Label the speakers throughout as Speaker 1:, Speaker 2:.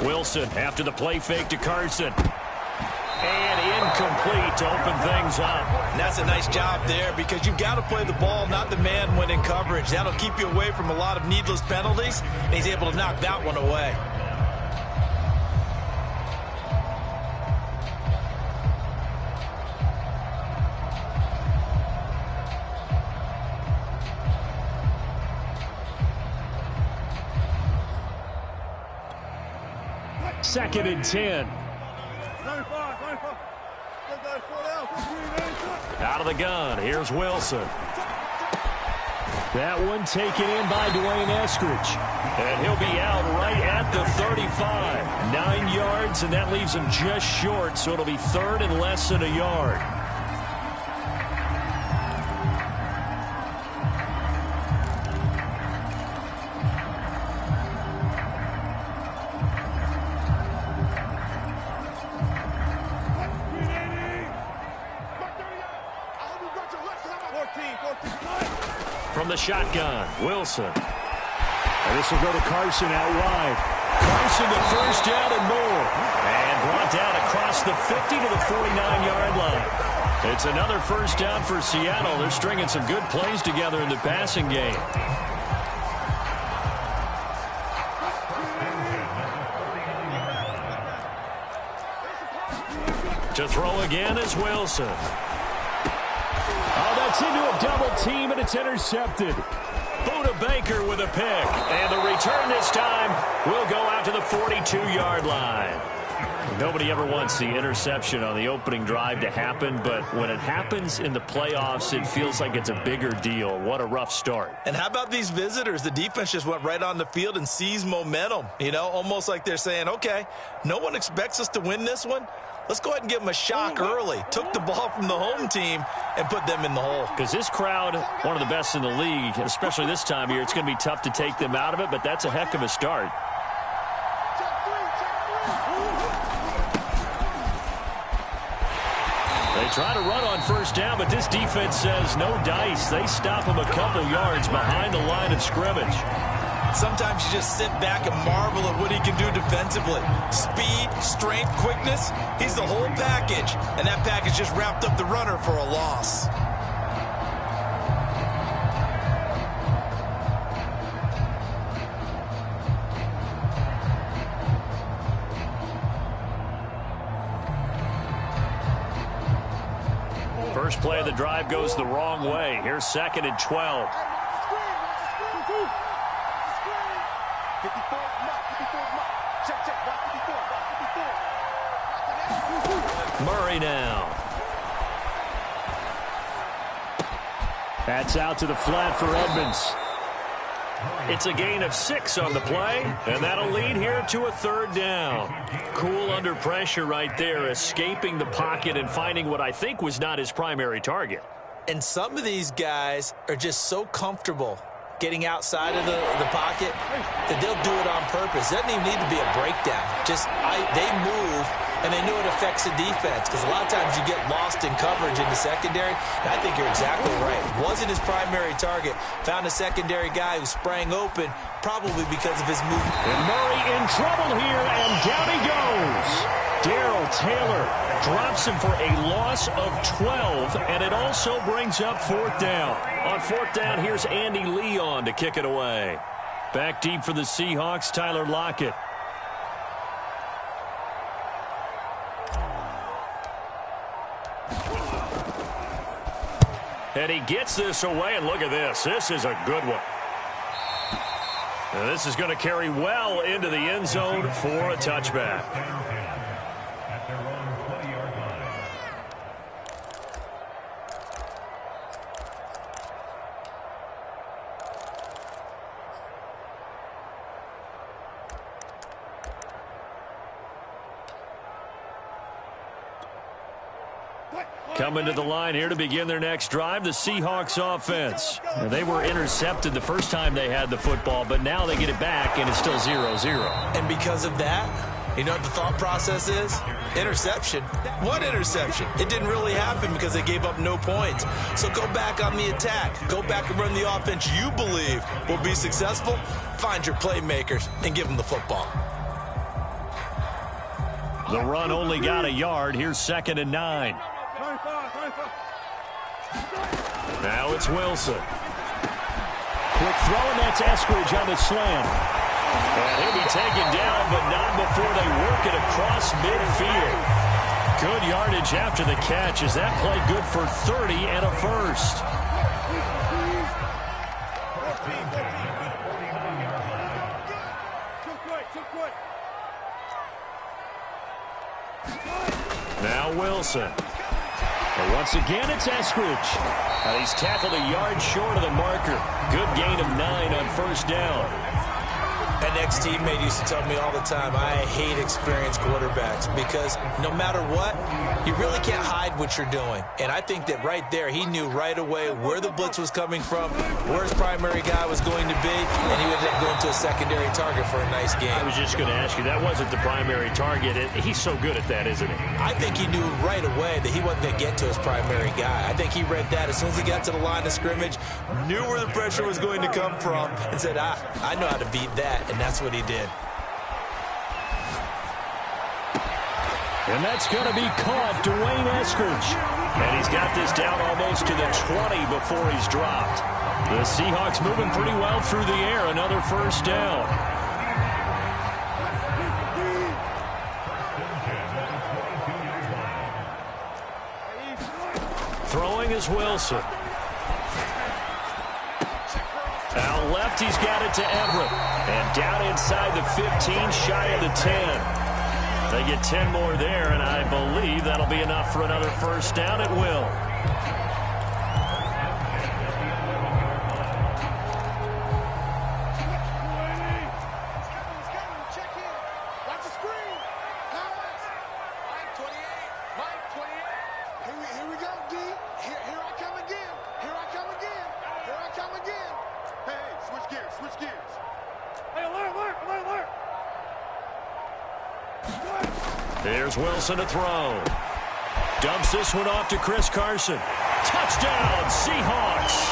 Speaker 1: Wilson after the play fake to Carson. And incomplete to open things up.
Speaker 2: And that's a nice job there because you've got to play the ball, not the man when in coverage. That'll keep you away from a lot of needless penalties, and he's able to knock that one away.
Speaker 1: Second and 10. Out of the gun, here's Wilson. That one taken in by Dwayne Eskridge. And he'll be out right at the 35. 9 yards, and that leaves him just short, so it'll be third and less than a yard. From the shotgun, Wilson. And this will go to Carson out wide. Carson to first down and more. And brought down across the 50 to the 49-yard line. It's another first down for Seattle. They're stringing some good plays together in the passing game. To throw again is Wilson. Oh, that's into a double team, and it's intercepted. Buda Baker with a pick. And the return this time will go out to the 42-yard line. Nobody ever wants the interception on the opening drive to happen, but when it happens in the playoffs, it feels like it's a bigger deal. What a rough start.
Speaker 2: And how about these visitors? The defense just went right on the field and seized momentum. You know, almost like they're saying, okay, no one expects us to win this one. Let's go ahead and give them a shock early. Took the ball from the home team and put them in the hole.
Speaker 1: Because this crowd, one of the best in the league, especially this time of year, it's going to be tough to take them out of it, but that's a heck of a start. They try to run on first down, but this defense says no dice. They stop him a couple yards behind the line of scrimmage.
Speaker 2: Sometimes you just sit back and marvel at what he can do defensively. Speed, strength, quickness, he's the whole package. And that package just wrapped up the runner for a loss.
Speaker 1: First play of the drive goes the wrong way. Here's second and 12. Murray now. That's out to the flat for Edmonds. It's a gain of 6 on the play, and that'll lead here to a third down. Cool under pressure right there, escaping the pocket and finding what I think was not his primary target.
Speaker 2: And some of these guys are just so comfortable getting outside of the pocket that they'll do it on purpose. It doesn't even need to be a breakdown. Just they move, and they know it affects the defense because a lot of times you get lost in coverage in the secondary. And I think you're exactly right. Wasn't his primary target. Found a secondary guy who sprang open, probably because of his movement.
Speaker 1: And Murray in trouble here, and down he goes. Darrell Taylor drops him for a loss of 12, and it also brings up fourth down. On fourth down, here's Andy Leon to kick it away. Back deep for the Seahawks, Tyler Lockett. And he gets this away, and look at this. This is a good one. And this is going to carry well into the end zone for a touchback. Coming to the line here to begin their next drive, the Seahawks offense. Now, they were intercepted the first time they had the football, but now they get it back, and it's still 0-0.
Speaker 2: And because of that, You know what the thought process is? Interception. What interception? It didn't really happen because they gave up no points. So go back on the attack. Go back and run the offense you believe will be successful. Find your playmakers and give them the football.
Speaker 1: The run only got a yard. Here's 2nd and 9. Now it's Wilson. Quick throw, and that's Eskridge on the slam. And he'll be taken down, but not before they work it across midfield. Good yardage after the catch. Is that play good for 30 and a first? Now Wilson. And once again, it's Eskridge. And he's tackled a yard short of the marker. Good gain of 9 on first down.
Speaker 2: An ex-teammate used to tell me all the time, I hate experienced quarterbacks because no matter what, you really can't hide what you're doing. And I think that right there, he knew right away where the blitz was coming from, where his primary guy was going to be, and he ended up going to a secondary target for a nice game.
Speaker 1: I was just going to ask you, that wasn't the primary target. He's so good at that, isn't he?
Speaker 2: I think he knew right away that he wasn't going to get to his primary guy. I think he read that as soon as he got to the line of scrimmage, knew where the pressure was going to come from, and said, I know how to beat that. And that's what he did.
Speaker 1: And that's going to be caught, Dwayne Eskridge. And he's got this down almost to the 20 before he's dropped. The Seahawks moving pretty well through the air. Another first down. Throwing is Wilson. Out left, he's got it to Everett. And down inside the 15, shy of the 10. They get 10 more there, and I believe that'll be enough for another first down. It will. Here's Wilson to throw. Dumps this one off to Chris Carson. Touchdown, Seahawks.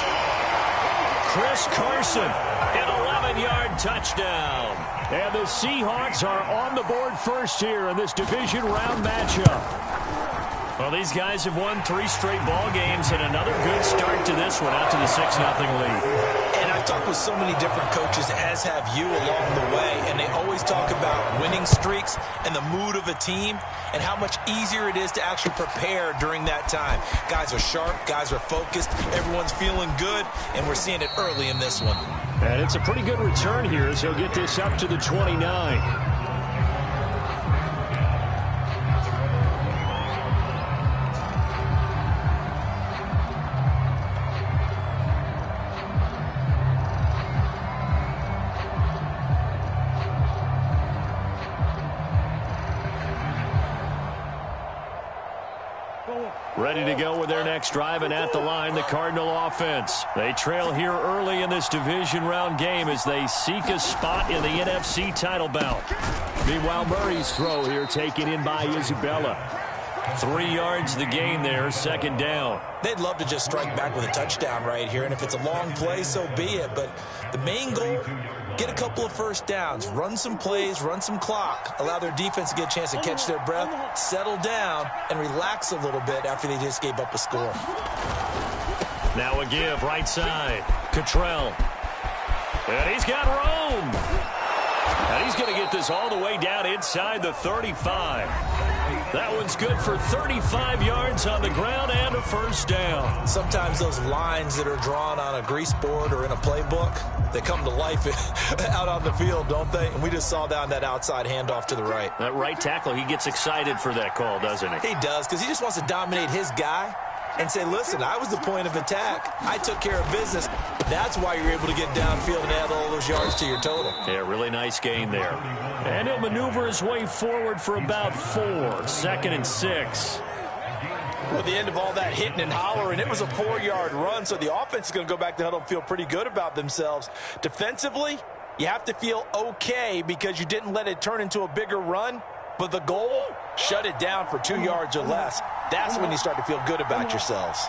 Speaker 1: Chris Carson, an 11-yard touchdown. And the Seahawks are on the board first here in this division round matchup. Well, these guys have won 3 straight ball games and another good start to this one out to the 6-0 lead.
Speaker 2: And I've talked with so many different coaches, as have you along the way, and they always talk about winning streaks and the mood of a team and how much easier it is to actually prepare during that time. Guys are sharp, guys are focused, everyone's feeling good, and we're seeing it early in this one.
Speaker 1: And it's a pretty good return here as he'll get this up to the 29. Ready to go with their next drive, and at the line, the Cardinal offense. They trail here early in this division round game as they seek a spot in the NFC title bout. Meanwhile, Murray's throw here taken in by Isabella. 3 yards the gain there, 2nd down.
Speaker 2: They'd love to just strike back with a touchdown right here, and if it's a long play, so be it. But the main goal, get a couple of first downs, run some plays, run some clock, allow their defense to get a chance to catch their breath, settle down, and relax a little bit after they just gave up a score.
Speaker 1: Now a give, right side. Cottrell. And he's got Rome. And he's going to get this all the way down inside the 35. That one's good for 35 yards on the ground and a first down.
Speaker 2: Sometimes those lines that are drawn on a grease board or in a playbook, they come to life out on the field, don't they? And we just saw down that outside handoff to the right.
Speaker 1: That right tackle, he gets excited for that call, doesn't he?
Speaker 2: He does, because he just wants to dominate his guy and say, listen, I was the point of attack. I took care of business. That's why you're able to get downfield and add all those yards to your total.
Speaker 1: Yeah, really nice gain there. And he'll maneuver his way forward for about 4. 2nd and 6.
Speaker 2: At the end of all that hitting and hollering, it was a 4-yard run, so the offense is going to go back to the huddle and feel pretty good about themselves. Defensively, You have to feel okay because you didn't let it turn into a bigger run, but the goal, shut it down for 2 yards or less. That's when you start to feel good about yourselves.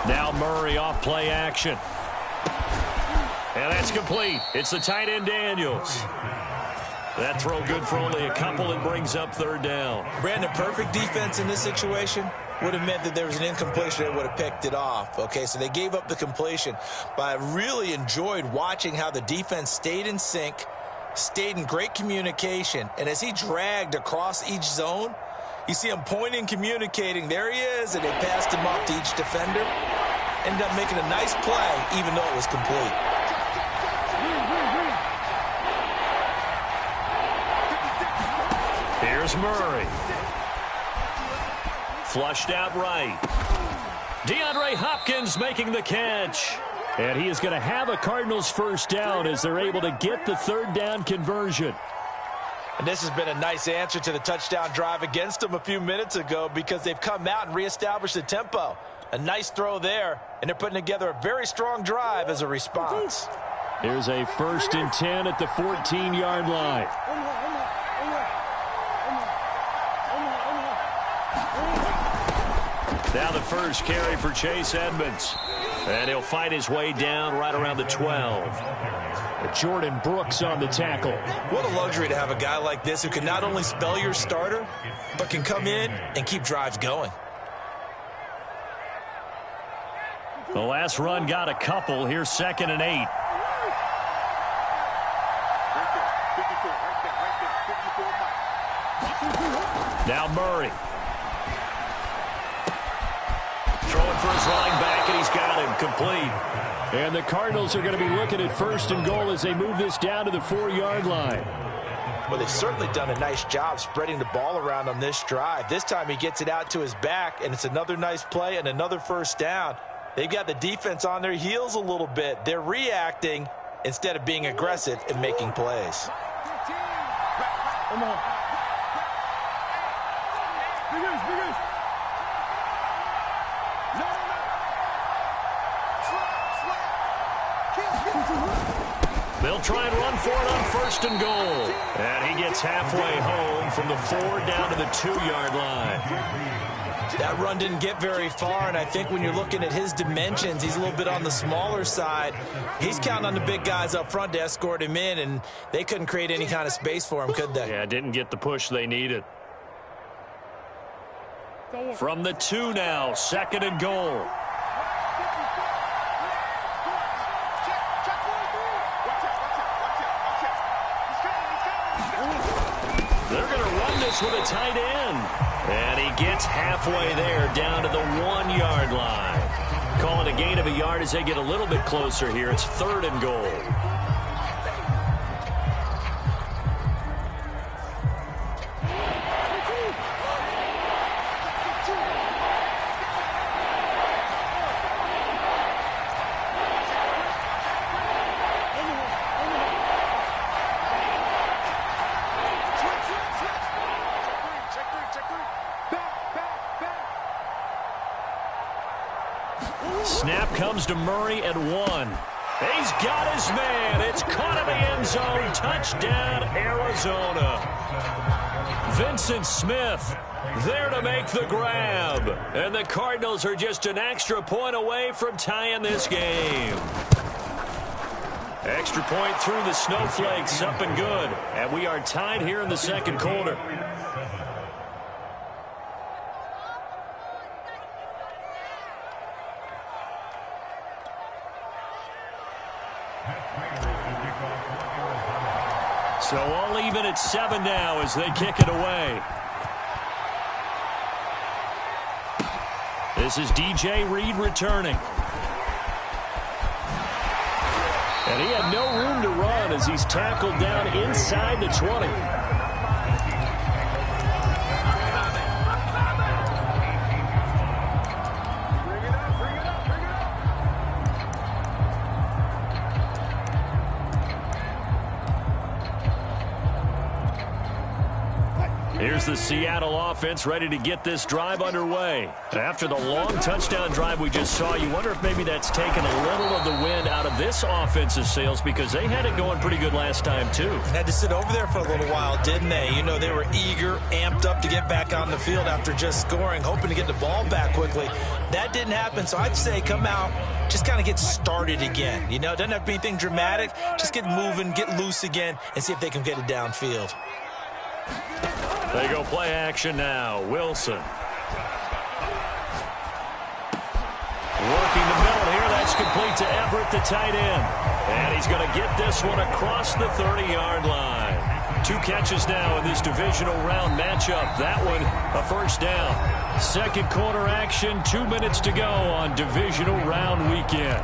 Speaker 1: Now Murray off play action. And that's complete. It's the tight end Daniels. That throw good for only a couple and brings up third down.
Speaker 2: Brandon, perfect defense in this situation would have meant that there was an incompletion that would have picked it off. Okay, so they gave up the completion. But I really enjoyed watching how the defense stayed in sync, stayed in great communication. And as he dragged across each zone, you see him pointing, communicating. There he is, and they passed him off to each defender. Ended up making a nice play, even though it was complete.
Speaker 1: Here's Murray. Flushed out right. DeAndre Hopkins making the catch. And he is going to have a Cardinals first down as they're able to get the third down conversion.
Speaker 2: And this has been a nice answer to the touchdown drive against them a few minutes ago because they've come out and reestablished the tempo. A nice throw there, and they're putting together a very strong drive as a response.
Speaker 1: Here's a 1st and 10 at the 14-yard line. Now the first carry for Chase Edmonds. And he'll fight his way down right around the 12. Jordan Brooks on the tackle.
Speaker 2: What a luxury to have a guy like this who can not only spell your starter, but can come in and keep drives going.
Speaker 1: The last run got a couple. Here's 2nd and 8. Now Murray. Throwing for his running back, and he's got him complete. And the Cardinals are going to be looking at 1st and goal as they move this down to the 4-yard line.
Speaker 2: Well, they've certainly done a nice job spreading the ball around on this drive. This time he gets it out to his back, and it's another nice play and another first down. They've got the defense on their heels a little bit. They're reacting instead of being aggressive and making plays.
Speaker 3: Come on.
Speaker 1: They'll try and run for it on 1st and goal. And he gets halfway home from the 4 down to the 2-yard line.
Speaker 2: That run didn't get very far, and I think when you're looking at his dimensions, he's a little bit on the smaller side. He's counting on the big guys up front to escort him in, and they couldn't create any kind of space for him, could they?
Speaker 1: Yeah, didn't get the push they needed. From the 2 now, 2nd and goal. They're going to run this with a tight end. And he gets halfway there down to the 1-yard line. Call it a gain of a yard as they get a little bit closer here. It's 3rd and goal. Snap comes to Murray at 1. He's got his man. It's caught in the end zone. Touchdown, Arizona. Vincent Smith there to make the grab. And the Cardinals are just an extra point away from tying this game. Extra point through the snowflakes, up and good. And we are tied here in the 2nd quarter. So all even at 7 now as they kick it away. This is DJ Reed returning. And he had no room to run as he's tackled down inside the 20. Here's the Seattle offense ready to get this drive underway. After the long touchdown drive we just saw, you wonder if maybe that's taken a little of the wind out of this offense's sails because they had it going pretty good last time too.
Speaker 2: Had to sit over there for a little while, didn't they? You know, they were eager, amped up to get back on the field after just scoring, hoping to get the ball back quickly. That didn't happen, so I'd say come out, just kind of get started again. You know, it doesn't have to be anything dramatic. Just get moving, get loose again, and see if they can get it downfield.
Speaker 1: They go play action now. Wilson. Working the middle here. That's complete to Everett, the tight end. And he's going to get this one across the 30-yard line. 2 catches now in this divisional round matchup. That one a first down. Second quarter action. 2 minutes to go on divisional round weekend.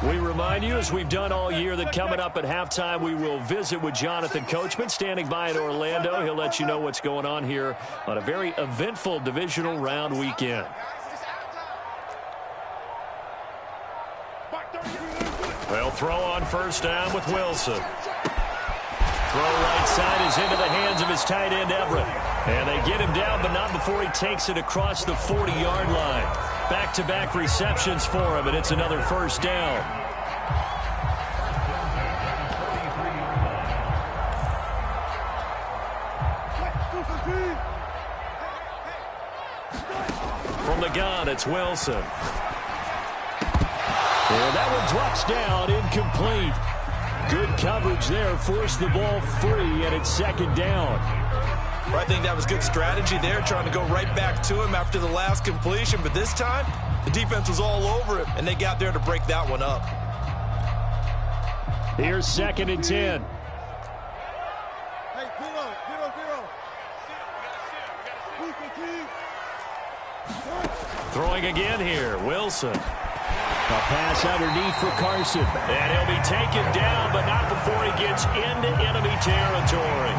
Speaker 1: We remind you, as we've done all year, that coming up at halftime, we will visit with Jonathan Coachman, standing by in Orlando. He'll let you know what's going on here on a very eventful divisional round weekend. They'll throw on first down with Wilson. Throw right side is into the hands of his tight end, Everett. And they get him down, but not before he takes it across the 40-yard line. Back-to-back receptions for him, and it's another first down. From the gun, it's Wilson. And that one drops down, incomplete. Good coverage there, forced the ball free, and it's second down.
Speaker 2: Well, I think that was good strategy there, trying to go right back to him after the last completion. But this time, the defense was all over him, and they got there to break that one up.
Speaker 1: Here's second and 10.
Speaker 3: Hey, 0-0.
Speaker 1: Throwing again here, Wilson. A pass underneath for Carson. And he'll be taken down, but not before he gets into enemy territory.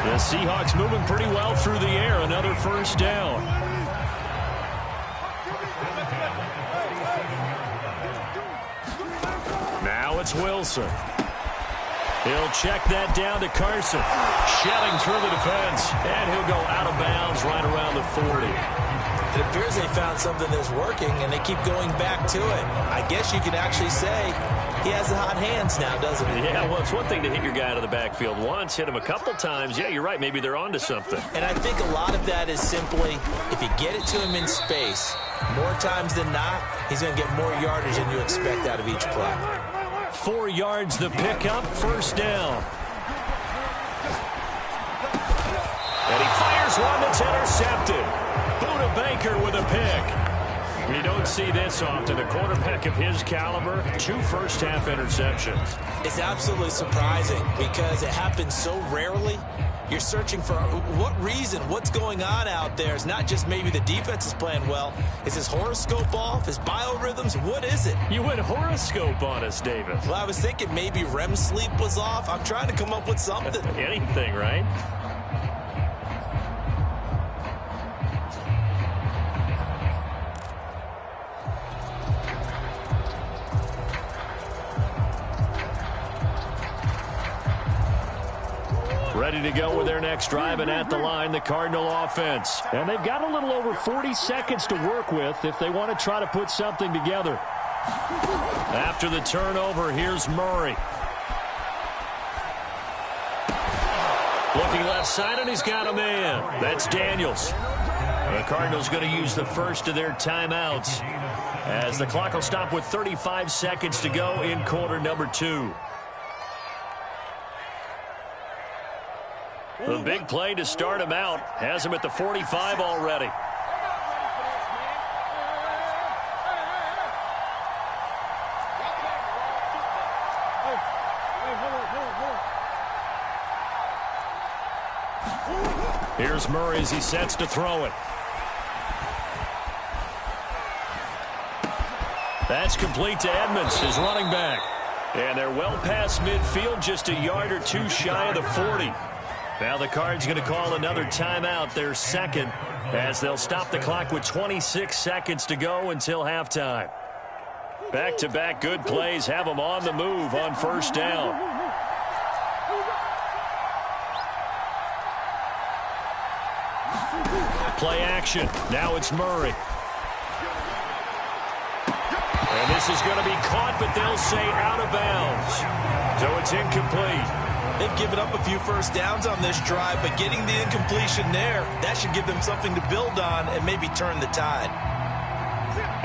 Speaker 1: The Seahawks moving pretty well through the air. Another first down. Now it's Wilson. He'll check that down to Carson. Shedding through the defense. And he'll go out of bounds right around the 40.
Speaker 2: It appears they found something that's working, and they keep going back to it. I guess you could actually say he has the hot hands now, doesn't he?
Speaker 1: Yeah, well, it's one thing to hit your guy out of the backfield once, hit him a couple times. Yeah, you're right. Maybe they're onto something.
Speaker 2: And I think a lot of that is simply if you get it to him in space, more times than not, he's going to get more yardage than you expect out of each play.
Speaker 1: 4 yards the pickup, first down. And he fires one that's intercepted. Buda Baker with a pick. We don't see this often. A quarterback of his caliber, 2 first-half interceptions.
Speaker 2: It's absolutely surprising because it happens so rarely. You're searching for what reason, what's going on out there. It's not just maybe the defense is playing well. Is his horoscope off? His biorhythms? What is it?
Speaker 1: You went horoscope on us, David.
Speaker 2: Well, I was thinking maybe REM sleep was off. I'm trying to come up with something.
Speaker 1: Anything, right? Ready to go with their next drive, and at the line, the Cardinal offense. And they've got a little over 40 seconds to work with if they want to try to put something together. After the turnover, here's Murray. Looking left side, and he's got a man. That's Daniels. The Cardinals going to use the first of their timeouts as the clock will stop with 35 seconds to go in quarter number 2. The big play to start him out has him at the 45 already. Here's Murray as he sets to throw it. That's complete to Edmonds, his running back. And they're well past midfield, just a yard or two shy of the 40. Now the Cards going to call another timeout, their second, as they'll stop the clock with 26 seconds to go until halftime. Back-to-back good plays have them on the move on first down. Play action. Now it's Murray. And this is going to be caught, but they'll say out of bounds. So it's incomplete.
Speaker 2: They've given up a few first downs on this drive, but getting the incompletion there, that should give them something to build on and maybe turn the tide.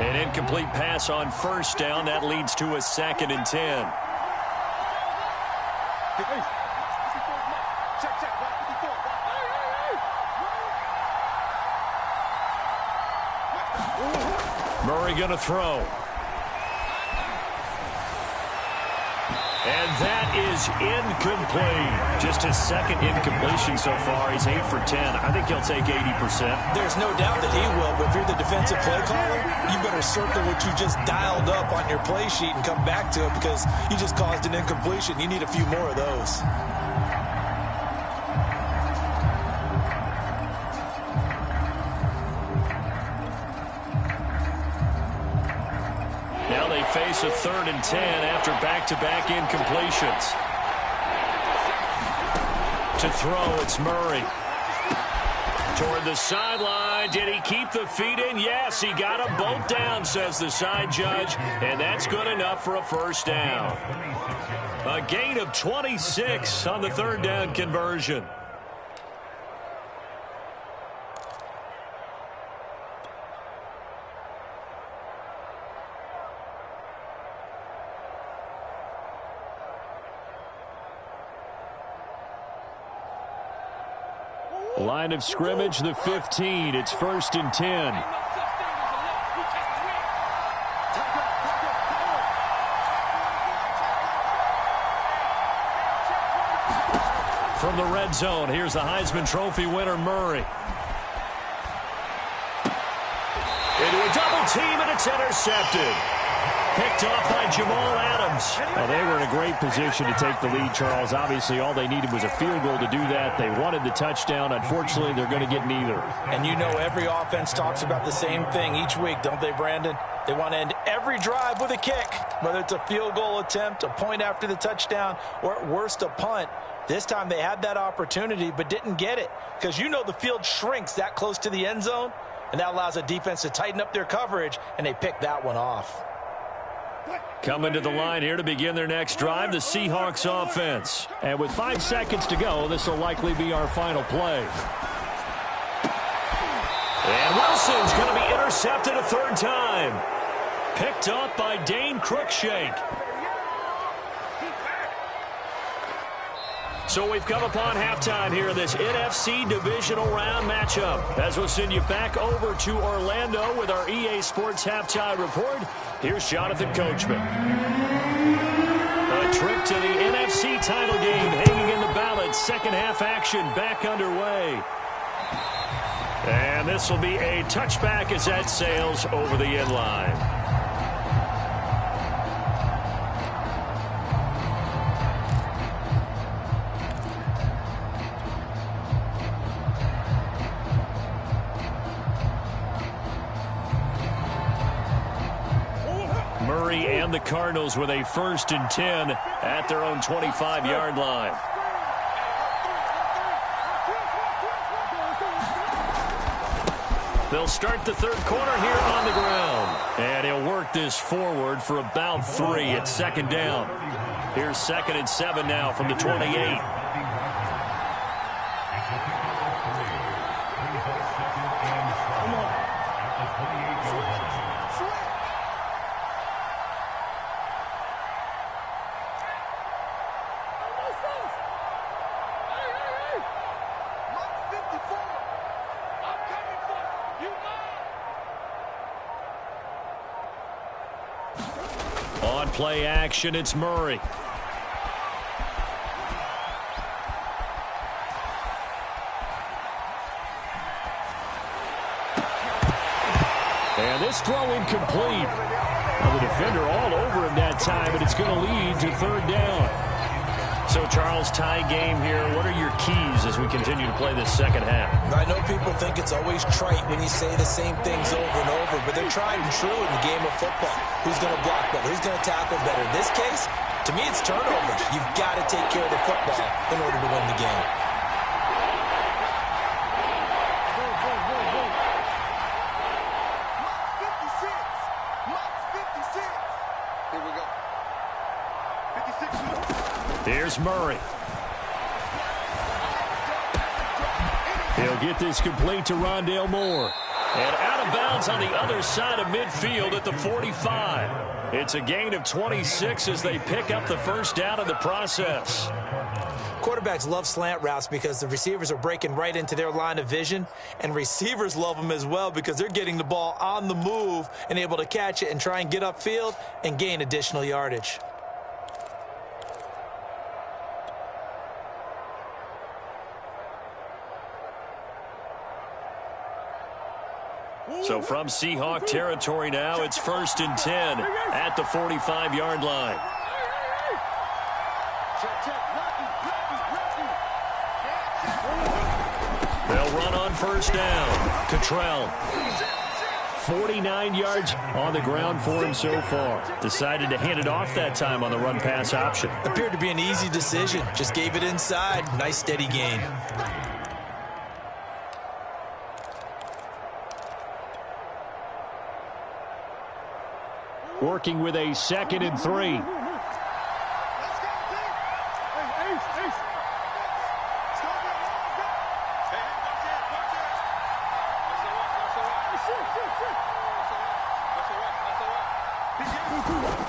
Speaker 1: An incomplete pass on first down. That leads to a 2nd and 10. Murray going to throw. And that is incomplete. Just his 2nd incompletion so far. He's 8 for 10. I think he'll take 80%.
Speaker 2: There's no doubt that he will, but if you're the defensive play caller, you better circle what you just dialed up on your play sheet and come back to it because you just caused an incompletion. You need a few more of those.
Speaker 1: Face a 3rd and 10 after back-to-back incompletions. To throw, it's Murray. Toward the sideline. Did he keep the feet in? Yes, he got them both down, says the side judge. And that's good enough for a first down. A gain of 26 on the 3rd down conversion. Line of scrimmage, the 15. It's 1st and 10. From the red zone, here's the Heisman Trophy winner, Murray. Into a double team, and it's intercepted. Picked off by Jamal Adams.
Speaker 3: Well, they were in a great position to take the lead, Charles. Obviously, all they needed was a field goal to do that. They wanted the touchdown. Unfortunately, they're going to get neither.
Speaker 2: And you know every offense talks about the same thing each week, don't they, Brandon? They want to end every drive with a kick, whether it's a field goal attempt, a point after the touchdown, or at worst a punt. This time they had that opportunity but didn't get it because you know the field shrinks that close to the end zone, and that allows a defense to tighten up their coverage, and they pick that one off.
Speaker 1: Coming to the line here to begin their next drive, the Seahawks offense.
Speaker 3: And with 5 seconds to go, this will likely be our final play.
Speaker 1: And Wilson's going to be intercepted a 3rd time. Picked up by Dane Cruikshank. So we've come upon halftime here in this NFC Divisional Round matchup. As we'll send you back over to Orlando with our EA Sports Halftime Report, here's Jonathan Coachman. A trip to the NFC title game hanging in the balance. Second half action back underway. And this will be a touchback as that sails over the end line. Murray and the Cardinals with a 1st and 10 at their own 25-yard line. They'll start the 3rd quarter here on the ground. And he'll work this forward for about 3 at 2nd down. Here's 2nd and 7 now from the 28. On play action, it's Murray. And this throw incomplete.
Speaker 3: Well, the defender all over him that time, but it's going to lead to third down. So, Charles, tie game here. What are your keys as we continue to play this second half?
Speaker 2: I know people think it's always trite when you say the same things over and over, but they're tried and true in the game of football. Who's going to block better? Who's going to tackle better? In this case, to me, it's turnovers. You've got to take care of the football in order to win the game.
Speaker 3: Here's Murray. He'll get this complete to Rondale Moore. And out of bounds on the other side of midfield at the 45. It's a gain of 26 as they pick up the first down in the process.
Speaker 2: Quarterbacks love slant routes because the receivers are breaking right into their line of vision, and receivers love them as well because they're getting the ball on the move and able to catch it and try and get upfield and gain additional yardage.
Speaker 3: So from Seahawk territory now, it's 1st and 10 at the 45-yard line. They'll run on first down. Cottrell. 49 yards on the ground for him so far. Decided to hand it off that time on the run-pass option.
Speaker 2: Appeared to be an easy decision. Just gave it inside. Nice steady gain.
Speaker 3: Working with a 2nd and 3.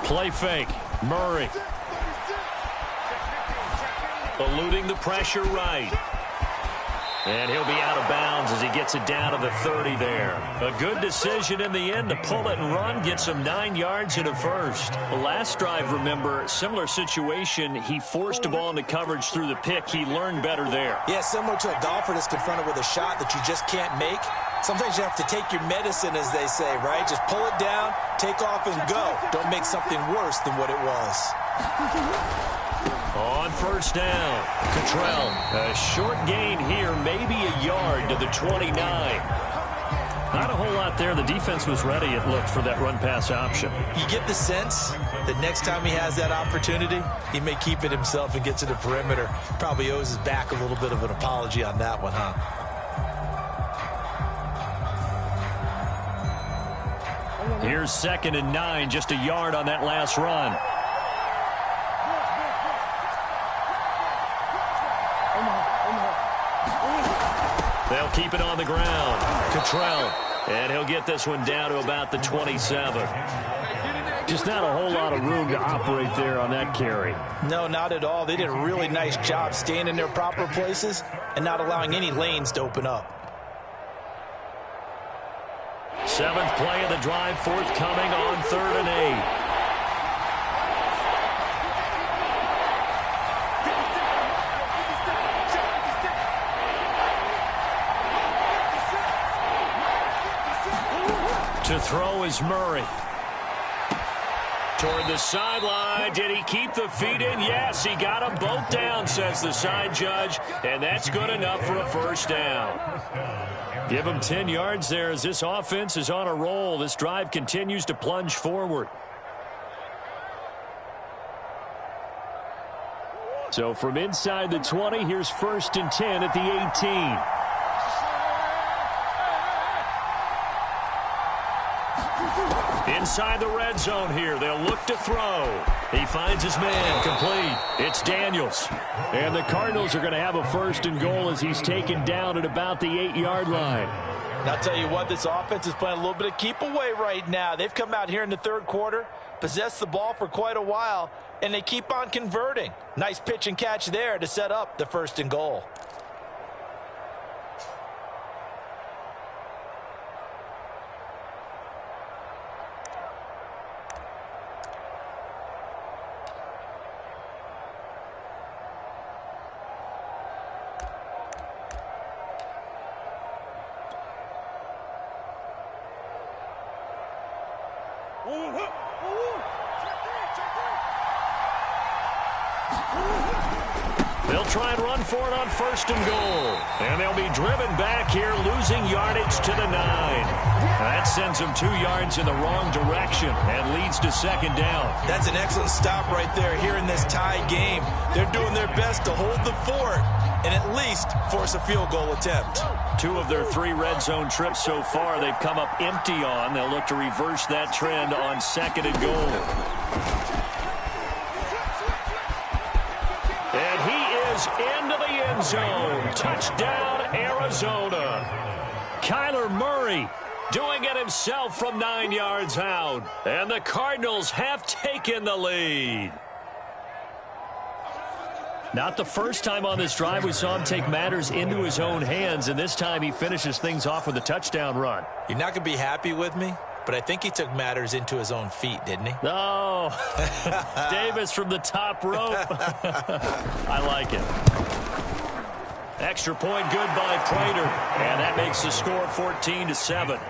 Speaker 3: Play fake. Murray. Eluding the pressure right. And he'll be out of bounds as he gets it down to the 30 there. A good decision in the end to pull it and run, get some 9 yards in a first. The last drive, remember, similar situation. He forced the ball into coverage through the pick. He learned better there.
Speaker 2: Yeah, similar to a golfer that's confronted with a shot that you just can't make. Sometimes you have to take your medicine, as they say, right? Just pull it down, take off, and go. Don't make something worse than what it was.
Speaker 3: On first down, Cottrell. A short gain here, maybe a yard to the 29. Not a whole lot there. The defense was ready, it looked, for that run-pass option.
Speaker 2: You get the sense that next time he has that opportunity, he may keep it himself and get to the perimeter. Probably owes his back a little bit of an apology on that one, huh?
Speaker 3: Here's 2nd and 9, just a yard on that last run. They'll keep it on the ground. Cottrell. And he'll get this one down to about the 27. Just not a whole lot of room to operate there on that carry.
Speaker 2: No, not at all. They did a really nice job staying in their proper places and not allowing any lanes to open up.
Speaker 3: 7th play of the drive forthcoming on 3rd and 8. To throw is Murray. Toward the sideline. Did he keep the feet in? Yes, he got them both down, says the side judge. And that's good enough for a first down. Give him 10 yards there as this offense is on a roll. This drive continues to plunge forward. So from inside the 20, here's 1st and 10 at the 18. Inside the red zone here. They'll look to throw. He finds his man. Complete. It's Daniels. And the Cardinals are going to have a 1st and goal as he's taken down at about the 8-yard line.
Speaker 2: And I'll tell you what, this offense is playing a little bit of keep away right now. They've come out here in the 3rd quarter, possessed the ball for quite a while, and they keep on converting. Nice pitch and catch there to set up the 1st and goal.
Speaker 1: They'll try and run for it on 1st and goal. And they'll be driven back here, losing yardage to the 9. That sends them 2 yards in the wrong direction and leads to 2nd down.
Speaker 2: That's an excellent stop right there here in this tie game. They're doing their best to hold the fort and at least force a field goal attempt.
Speaker 1: 2 of their 3 red zone trips so far they've come up empty on. They'll look to reverse that trend on 2nd and goal. And he is into the end zone. Touchdown, Arizona. Kyler Murray doing it himself from 9 yards out. And the Cardinals have taken the lead. Not the first time on this drive we saw him take matters into his own hands, and this time he finishes things off with a touchdown run.
Speaker 2: You're not going to be happy with me, but I think he took matters into his own feet, didn't he?
Speaker 1: No. Davis from the top rope. I like it. Extra point good by Prater, and that makes the score 14-7.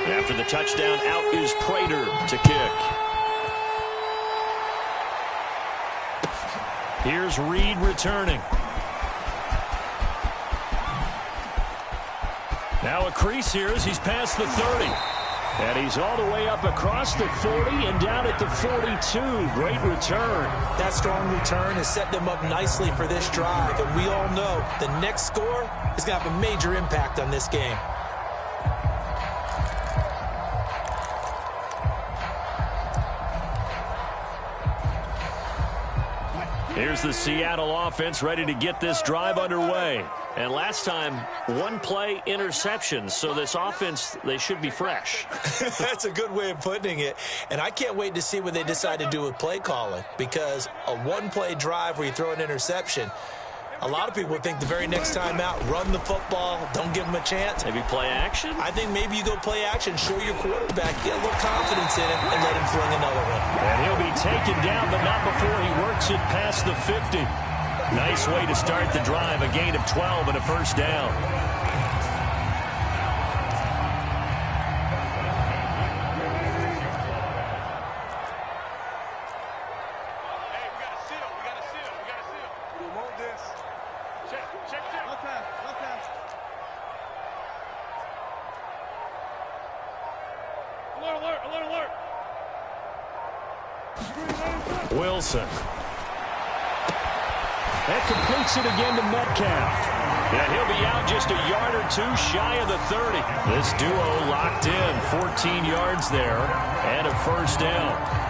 Speaker 1: After the touchdown, out is Prater to kick. Here's Reed returning. Now a crease here as he's past the 30. And he's all the way up across the 40 and down at the 42. Great return.
Speaker 2: That strong return has set them up nicely for this drive. And we all know the next score is going to have a major impact on this game.
Speaker 1: Here's the Seattle offense ready to get this drive underway. And last time, 1 play interception. So this offense, they should be fresh.
Speaker 2: That's a good way of putting it. And I can't wait to see what they decide to do with play calling. Because a 1-play drive where you throw an interception, a lot of people think the very next time out, run the football, don't give them a chance.
Speaker 1: Maybe play action?
Speaker 2: I think maybe you go play action, show your quarterback, get a little confidence in him, and let him fling another one.
Speaker 1: And he'll be taken down, but not before he works it past the 50. Nice way to start the drive, a gain of 12 and a 1st down. Wilson. That completes it again to Metcalf. And he'll be out just a yard or 2 shy of the 30. This duo locked in, 14 yards there, and a 1st down.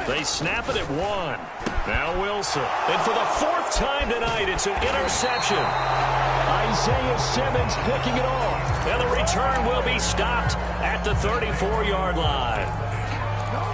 Speaker 1: They snap it at 1. Now Wilson. And for the 4th time tonight, it's an interception. Isaiah Simmons picking it off. And the return will be stopped at the 34-yard line.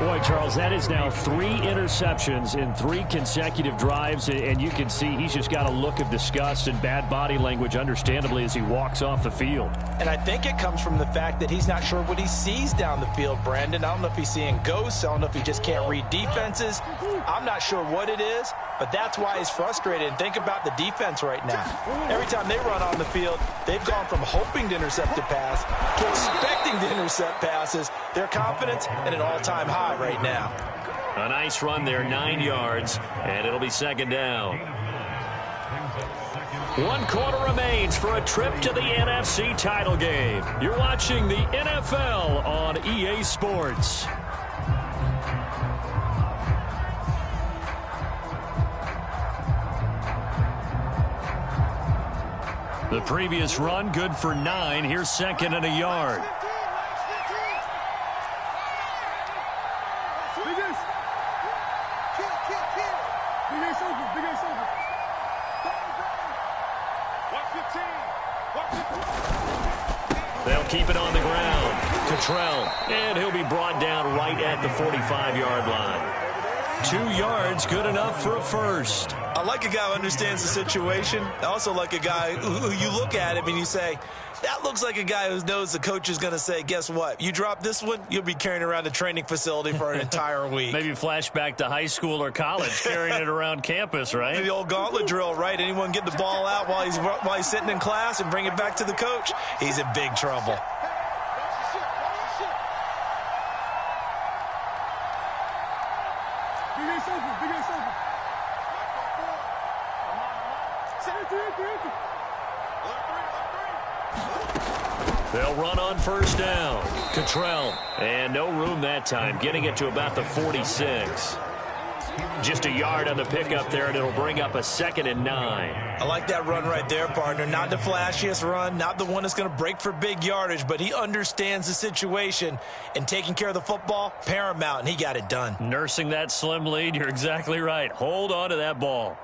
Speaker 1: Boy, Charles, that is now 3 interceptions in 3 consecutive drives, and you can see he's just got a look of disgust and bad body language, understandably, as he walks off the field.
Speaker 2: And I think it comes from the fact that he's not sure what he sees down the field, Brandon. I don't know if he's seeing ghosts. I don't know if he just can't read defenses. I'm not sure what it is, but that's why he's frustrated. And think about the defense right now. Every time they run on the field, they've gone from hoping to intercept a pass to expecting to intercept passes. Their confidence at an all-time high right now.
Speaker 1: A nice run there, 9 yards, and it'll be 2nd down. 1 quarter remains for a trip to the NFC title game. You're watching the NFL on EA Sports. The previous run, good for 9. Here's 2nd and a yard.
Speaker 3: keep it on the ground. Cottrell, and he'll be brought down right at the 45-yard line. 2 yards, good enough for a first.
Speaker 2: I like a guy who understands the situation. I also like a guy who you look at him and you say, that looks like a guy who knows the coach is going to say, guess what? You drop this one, you'll be carrying around a training facility for an entire week.
Speaker 3: Maybe flashback to high school or college, carrying it around campus, right?
Speaker 2: The old gauntlet drill, right? Anyone get the ball out while he's sitting in class and bring it back to the coach? He's in big trouble.
Speaker 3: They'll run on first down. Cottrell, and no room that time, getting it to about the 46. Just a yard on the pickup there, and it'll bring up a 2nd and 9.
Speaker 2: I like that run right there, partner. Not the flashiest run, not the one that's going to break for big yardage, but he understands the situation, and taking care of the football, paramount, and he got it done.
Speaker 3: Nursing that slim lead, you're exactly right. Hold on to that ball.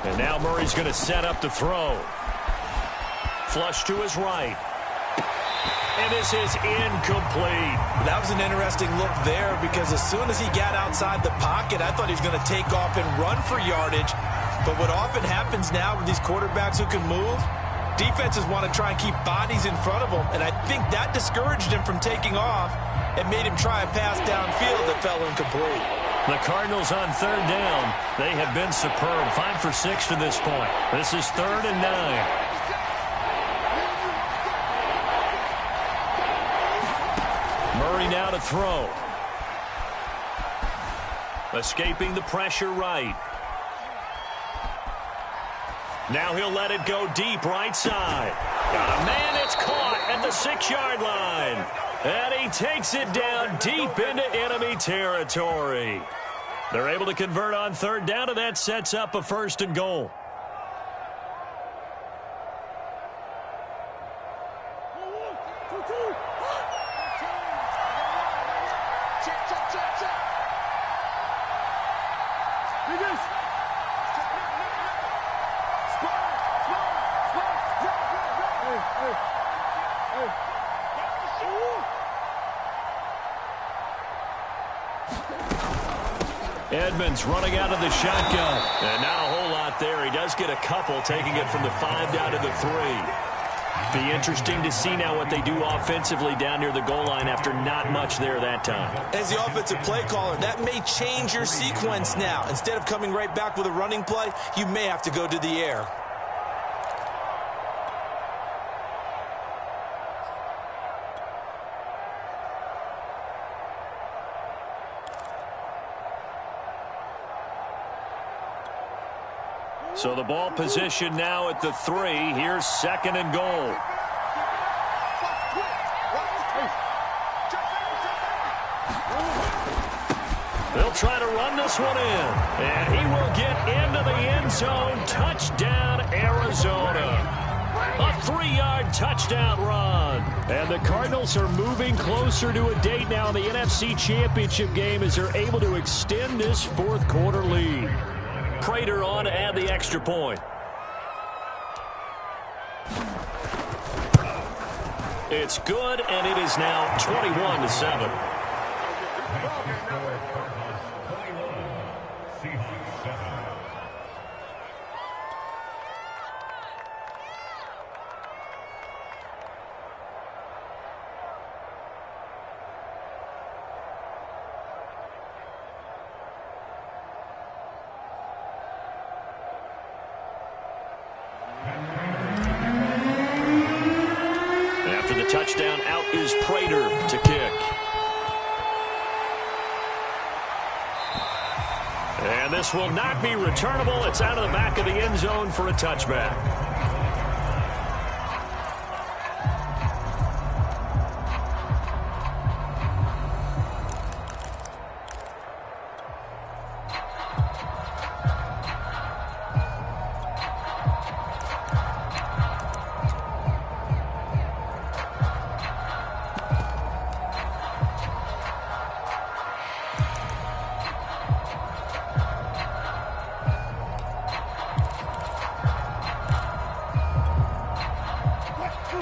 Speaker 3: And now Murray's going to set up to throw. Flush to his right. And this is incomplete.
Speaker 2: That was an interesting look there because as soon as he got outside the pocket, I thought he was going to take off and run for yardage. But what often happens now with these quarterbacks who can move, defenses want to try and keep bodies in front of them. And I think that discouraged him from taking off and made him try a pass downfield that fell incomplete.
Speaker 3: The Cardinals on 3rd down. They have been superb. 5 for 6 to this point. This is 3rd and 9. Murray now to throw. Escaping the pressure right. Now he'll let it go deep right side. Got a man, it's caught at the 6-yard line. And he takes it down deep into enemy territory. They're able to convert on 3rd down, and that sets up a 1st and goal. Edmonds running out of the shotgun. And not a whole lot there. He does get a couple, taking it from the 5 down to the 3. Be interesting to see now what they do offensively down near the goal line after not much there that time.
Speaker 2: As the offensive play caller, that may change your sequence now. Instead of coming right back with a running play, you may have to go to the air.
Speaker 3: So the ball position now at the 3. Here's 2nd and goal. They'll try to run this one in. And he will get into the end zone. Touchdown, Arizona. A 3-yard touchdown run. And the Cardinals are moving closer to a date now in the NFC Championship game as they're able to extend this 4th quarter lead. Prater on to add the extra point. It's good, and it is now 21-7. Touchdown, out is Prater to kick. And this will not be returnable. It's out of the back of the end zone for a touchback.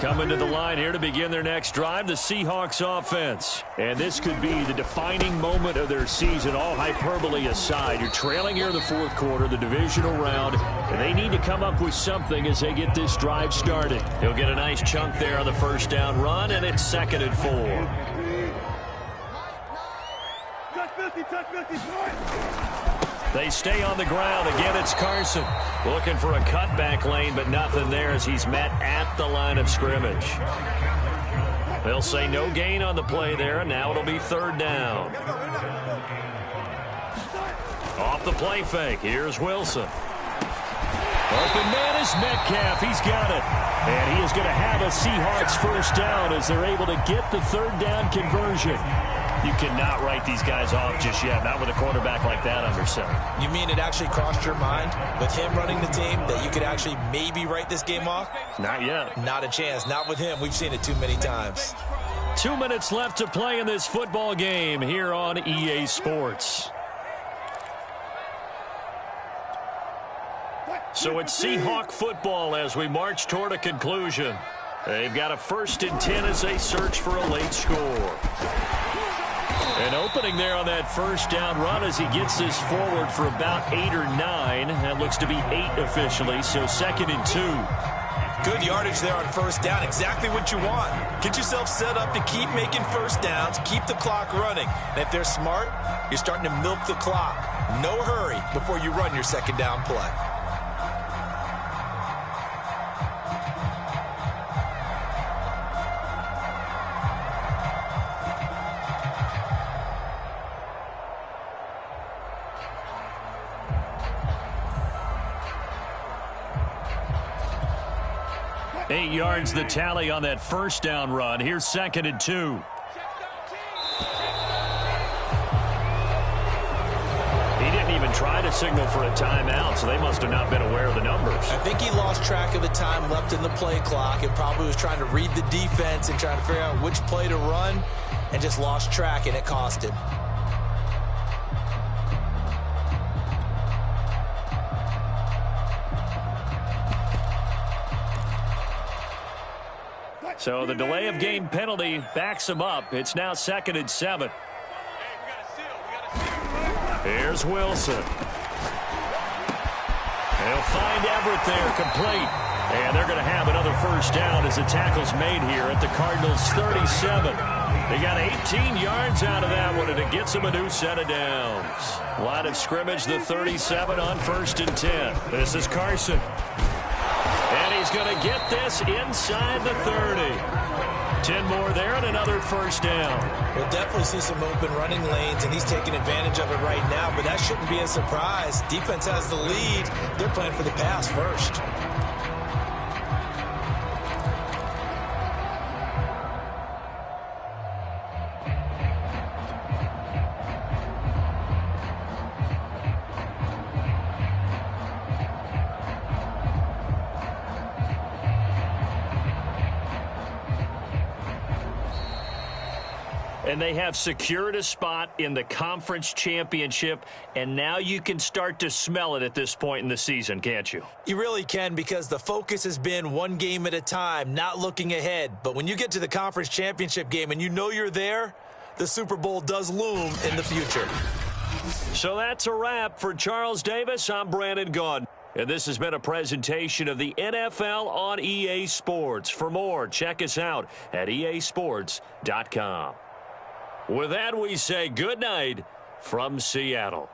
Speaker 1: Coming to the line here to begin their next drive, the Seahawks offense. And this could be the defining moment of their season, all hyperbole aside. You're trailing here in the fourth quarter, the divisional round, and they need to come up with something as they get this drive started. He'll get a nice chunk there on the first down run, and it's 2nd and 4. They stay on the ground. Again, it's Carson. Looking for a cutback lane, but nothing there as he's met at the line of scrimmage. They'll say no gain on the play there, and now it'll be 3rd down. Off the play fake, here's Wilson. Open man is Metcalf. He's got it. And he is going to have a Seahawks first down as they're able to get the 3rd down conversion. You cannot write these guys off just yet, not with a quarterback like that under center.
Speaker 2: You mean it actually crossed your mind with him running the team that you could actually maybe write this game off?
Speaker 1: Not yet.
Speaker 2: Not a chance. Not with him. We've seen it too many times.
Speaker 1: 2 minutes left to play in this football game here on EA Sports. So it's Seahawk football as we march toward a conclusion. They've got a 1st and 10 as they search for a late score. An opening there on that first down run as he gets this forward for about 8 or 9. That looks to be 8 officially, so 2nd and 2.
Speaker 2: Good yardage there on first down. Exactly what you want. Get yourself set up to keep making first downs, keep the clock running. And if they're smart, you're starting to milk the clock. No hurry before you run your 2nd down play.
Speaker 1: Eight yards the tally on that first down run. Here's 2nd and 2. He didn't even try to signal for a timeout, so they must have not been aware of the numbers.
Speaker 2: I think he lost track of the time left in the play clock and probably was trying to read the defense and trying to figure out which play to run and just lost track, and it cost him.
Speaker 1: So the delay of game penalty backs him up. It's now 2nd and 7. Here's Wilson. They'll find Everett there, complete. And they're going to have another first down as the tackle's made here at the Cardinals' 37. They got 18 yards out of that one, and it gets them a new set of downs. Line of scrimmage, the 37 on 1st and 10. This is Carson. And he's going to get this inside the 30. 10 more there and another first down.
Speaker 2: We'll definitely see some open running lanes, and he's taking advantage of it right now, but that shouldn't be a surprise. Defense has the lead. They're playing for the pass first.
Speaker 1: And they have secured a spot in the conference championship, and now you can start to smell it at this point in the season, can't you?
Speaker 2: You really can, because the focus has been one game at a time, not looking ahead. But when you get to the conference championship game and you know you're there, the Super Bowl does loom in the future.
Speaker 1: So that's a wrap for Charles Davis. I'm Brandon Gaudin. And this has been a presentation of the NFL on EA Sports. For more, check us out at easports.com. With that, we say good night from Seattle.